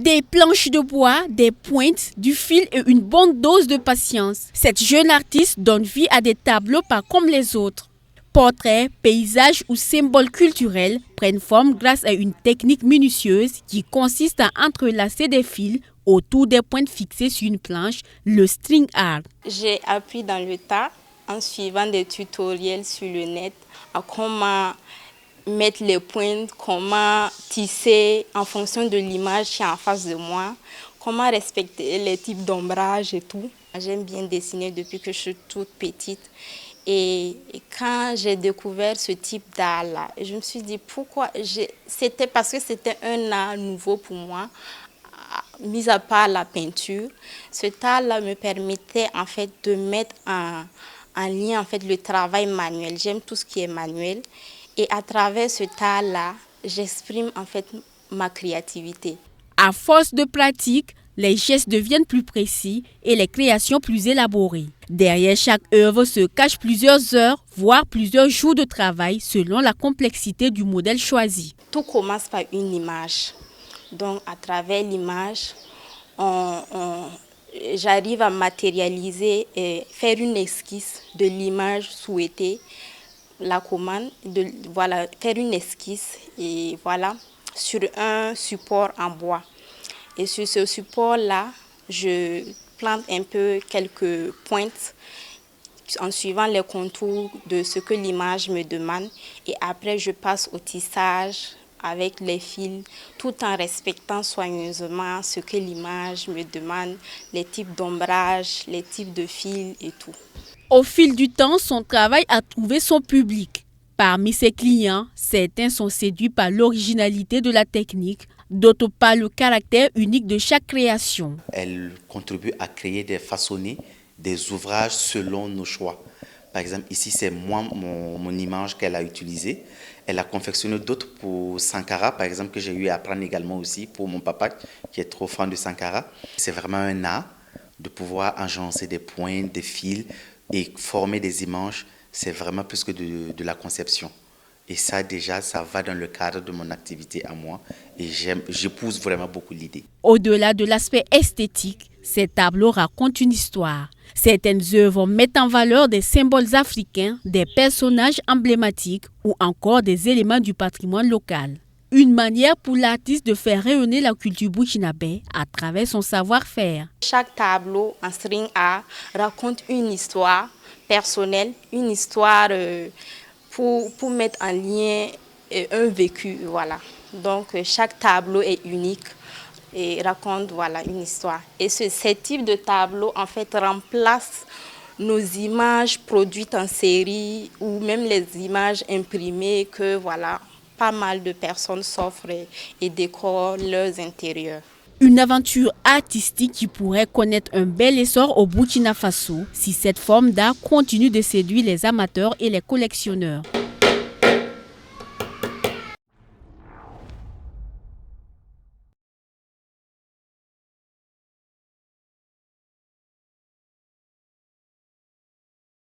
Des planches de bois, des pointes, du fil et une bonne dose de patience. Cette jeune artiste donne vie à des tableaux pas comme les autres. Portraits, paysages ou symboles culturels prennent forme grâce à une technique minutieuse qui consiste à entrelacer des fils autour des pointes fixées sur une planche, le string art. J'ai appris dans le tas en suivant des tutoriels sur le net à comment mettre les pointes, comment tisser en fonction de l'image qui est en face de moi, comment respecter les types d'ombrage et tout. J'aime bien dessiner depuis que je suis toute petite. Et quand j'ai découvert ce type d'art-là, je me suis dit pourquoi. C'était parce que c'était un art nouveau pour moi, mis à part la peinture. Ce art-là me permettait en fait de mettre en lien en fait le travail manuel. J'aime tout ce qui est manuel. Et à travers ce art-là, j'exprime en fait ma créativité. À force de pratique, les gestes deviennent plus précis et les créations plus élaborées. Derrière chaque œuvre se cachent plusieurs heures, voire plusieurs jours de travail selon la complexité du modèle choisi. Tout commence par une image. Donc à travers l'image, j'arrive à matérialiser et faire une esquisse de l'image souhaitée. La commande, faire une esquisse et voilà, sur un support en bois. Et sur ce support-là, je plante un peu quelques pointes en suivant les contours de ce que l'image me demande. Et après, je passe au tissage avec les fils, tout en respectant soigneusement ce que l'image me demande, les types d'ombrage, les types de fils et tout. Au fil du temps, son travail a trouvé son public. Parmi ses clients, certains sont séduits par l'originalité de la technique, d'autres par le caractère unique de chaque création. Elle contribue à créer des façonnés, des ouvrages selon nos choix. Par exemple, ici, c'est moi, mon image qu'elle a utilisée. Elle a confectionné d'autres pour Sankara, par exemple, que j'ai eu à apprendre également aussi pour mon papa, qui est trop fan de Sankara. C'est vraiment un art de pouvoir agencer des points, des fils, et former des images, c'est vraiment plus que de la conception. Et ça, déjà, ça va dans le cadre de mon activité à moi. Et j'épouse vraiment beaucoup l'idée. Au-delà de l'aspect esthétique, ces tableaux racontent une histoire. Certaines œuvres mettent en valeur des symboles africains, des personnages emblématiques ou encore des éléments du patrimoine local. Une manière pour l'artiste de faire rayonner la culture burkinabé à travers son savoir-faire. Chaque tableau en string art raconte une histoire personnelle, une histoire pour mettre en lien un vécu. Voilà. Donc chaque tableau est unique et raconte une histoire. Et ce type de tableau en fait remplace nos images produites en série ou même les images imprimées que pas mal de personnes s'offrent et décorent leurs intérieurs. Une aventure artistique qui pourrait connaître un bel essor au Burkina Faso si cette forme d'art continue de séduire les amateurs et les collectionneurs.